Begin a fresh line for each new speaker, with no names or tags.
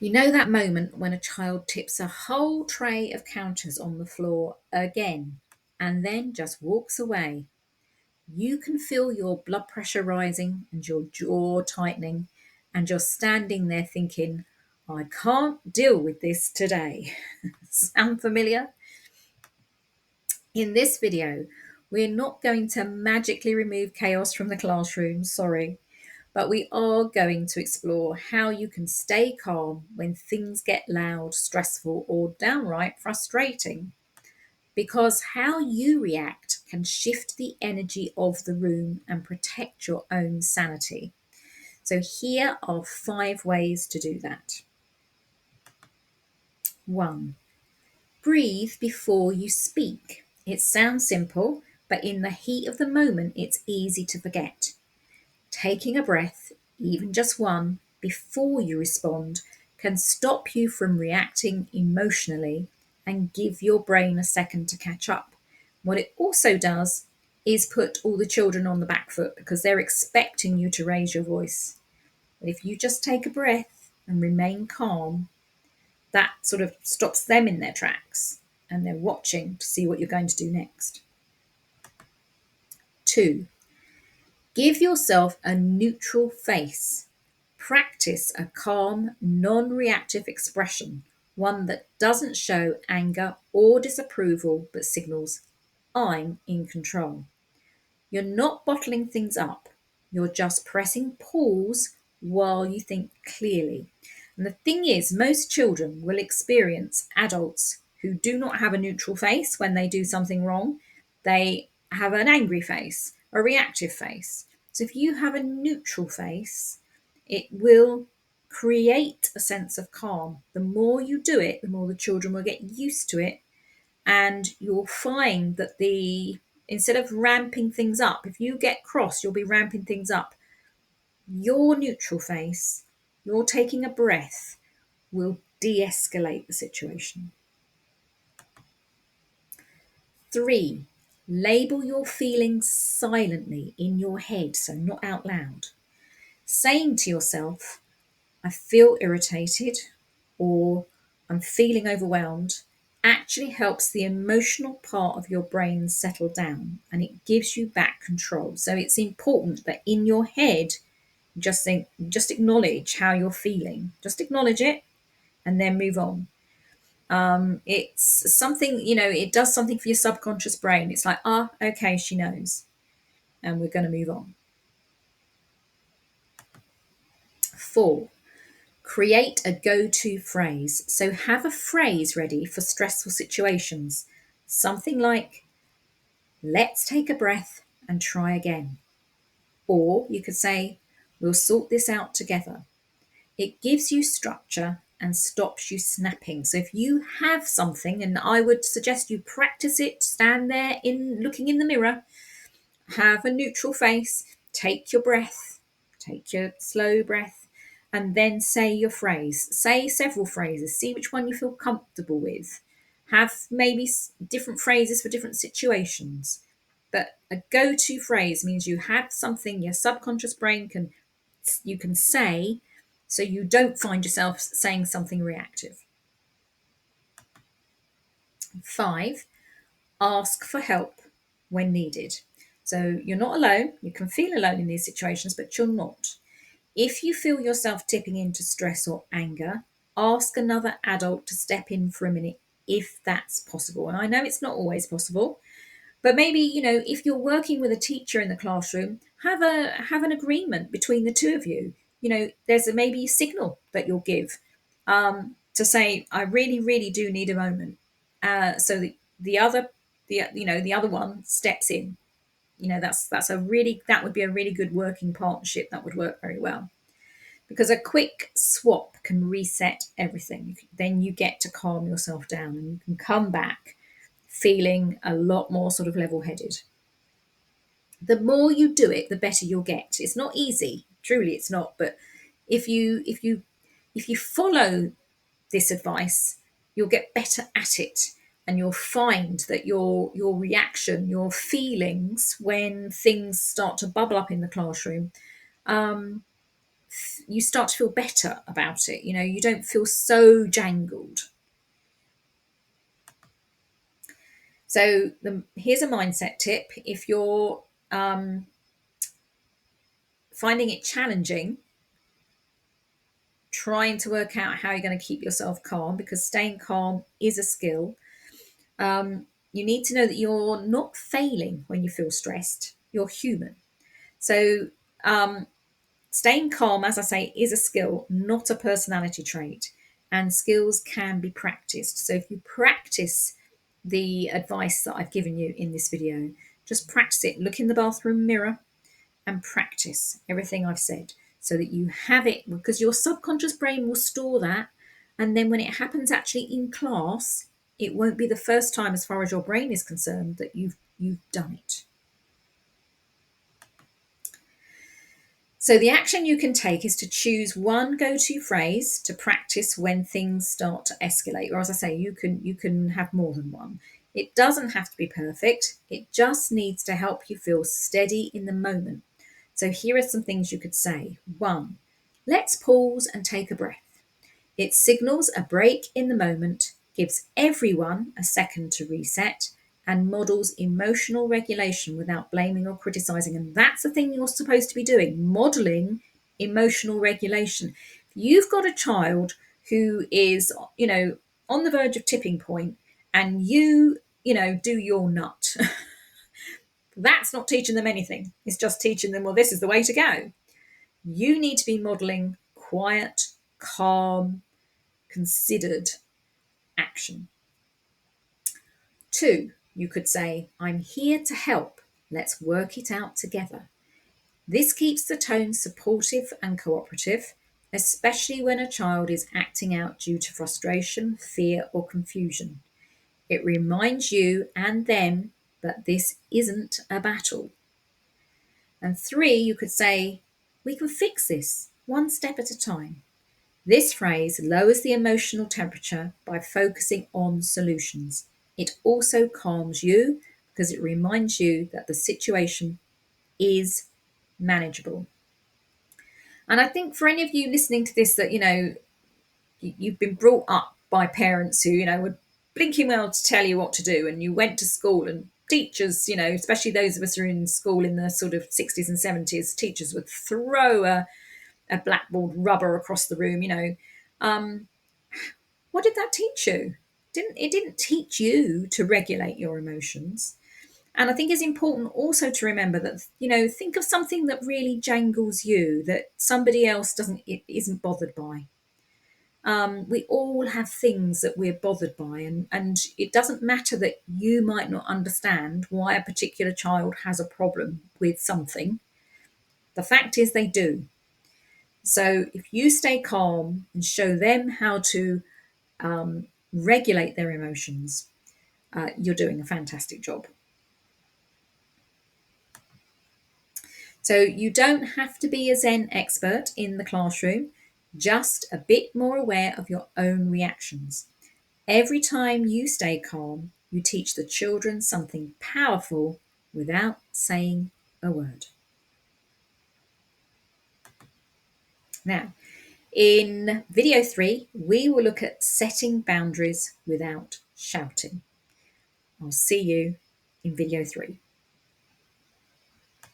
You know that moment when a child tips a whole tray of counters on the floor again and then just walks away. You can feel your blood pressure rising and your jaw tightening, and you're standing there thinking, I can't deal with this today. Sound familiar? In this video, we're not going to magically remove chaos from the classroom, sorry, but we are going to explore how you can stay calm when things get loud, stressful, or downright frustrating. Because how you react can shift the energy of the room and protect your own sanity. So, here are 5 ways to do that. 1. Breathe before you speak. It sounds simple, but in the heat of the moment, it's easy to forget. Taking a breath, even just one, before you respond can stop you from reacting emotionally and give your brain a second to catch up. What it also does is put all the children on the back foot because they're expecting you to raise your voice. But if you just take a breath and remain calm, that sort of stops them in their tracks and they're watching to see what you're going to do next. 2. Give yourself a neutral face. Practice a calm, non reactive expression, one that doesn't show anger or disapproval but signals, I'm in control. You're not bottling things up, you're just pressing pause while you think clearly. And the thing is, most children will experience adults who do not have a neutral face when they do something wrong. They have an angry face, a reactive face. So if you have a neutral face, it will create a sense of calm. The more you do it, the more the children will get used to it, and you'll find that the instead of ramping things up, if you get cross, you'll be ramping things up. Your neutral face, your taking a breath, will de-escalate the situation. 3. Label your feelings silently in your head, so not out loud. Saying to yourself, I feel irritated, or I'm feeling overwhelmed, actually helps the emotional part of your brain settle down and it gives you back control. So it's important that in your head, just acknowledge how you're feeling, just acknowledge it and then move on. It's something, it does something for your subconscious brain. It's like, okay, she knows, and we're going to move on. 4. Create a go-to phrase. So have a phrase ready for stressful situations. Something like, let's take a breath and try again. Or you could say, we'll sort this out together. It gives you structure and stops you snapping. So if you have something, and I would suggest you practice it, stand there looking in the mirror, have a neutral face, take your breath, take your slow breath, and then say your phrase. Say several phrases, see which one you feel comfortable with. Have maybe different phrases for different situations. But a go-to phrase means you have something your subconscious brain you can say, so you don't find yourself saying something reactive. 5. Ask for help when needed. So you're not alone. You can feel alone in these situations, but you're not. If you feel yourself tipping into stress or anger, ask another adult to step in for a minute if that's possible. And I know it's not always possible, but maybe, if you're working with a teacher in the classroom, have an agreement between the two of you. There's maybe a signal that you'll give to say, I really, really do need a moment. So the other one steps in. That would be a really good working partnership. That would work very well, because a quick swap can reset everything. Then you get to calm yourself down and you can come back feeling a lot more sort of level-headed. The more you do it, the better you'll get. It's not easy, truly it's not, but if you follow this advice, you'll get better at it, and you'll find that your reaction, your feelings when things start to bubble up in the classroom, you start to feel better about it. You don't feel so jangled. So here's a mindset tip. If you're finding it challenging, trying to work out how you're going to keep yourself calm, because staying calm is a skill. You need to know that you're not failing when you feel stressed. You're human. So staying calm, as I say, is a skill, not a personality trait. And skills can be practiced. So if you practice the advice that I've given you in this video, just practice it. Look in the bathroom mirror and practice everything I've said so that you have it, because your subconscious brain will store that. And then when it happens actually in class, it won't be the first time, as far as your brain is concerned, that you've done it. So the action you can take is to choose one go-to phrase to practice when things start to escalate. Or as I say, you can have more than one. It doesn't have to be perfect. It just needs to help you feel steady in the moment. So here are some things you could say. 1, let's pause and take a breath. It signals a break in the moment, gives everyone a second to reset, and models emotional regulation without blaming or criticizing. And that's the thing you're supposed to be doing, modeling emotional regulation. If you've got a child who is, on the verge of tipping point, and do your nut, that's not teaching them anything. It's just teaching them, well, this is the way to go. You need to be modeling quiet, calm, considered action. 2, you could say, I'm here to help. Let's work it out together. This keeps the tone supportive and cooperative, especially when a child is acting out due to frustration, fear, or confusion. It reminds you and them that this isn't a battle. And 3, you could say, we can fix this one step at a time. This phrase lowers the emotional temperature by focusing on solutions. It also calms you because it reminds you that the situation is manageable. And I think for any of you listening to this that, you've been brought up by parents who, were blinking well to tell you what to do, and you went to school and teachers, especially those of us who are in school in the sort of 60s and 70s, teachers would throw a blackboard rubber across the room, what did that teach you? It didn't teach you to regulate your emotions. And I think it's important also to remember that, think of something that really jangles you, that somebody else isn't bothered by. We all have things that we're bothered by, and it doesn't matter that you might not understand why a particular child has a problem with something. The fact is they do. So if you stay calm and show them how to regulate their emotions, you're doing a fantastic job. So you don't have to be a Zen expert in the classroom, just a bit more aware of your own reactions. Every time you stay calm, you teach the children something powerful without saying a word. Now, in video 3, we will look at setting boundaries without shouting. I'll see you in video 3.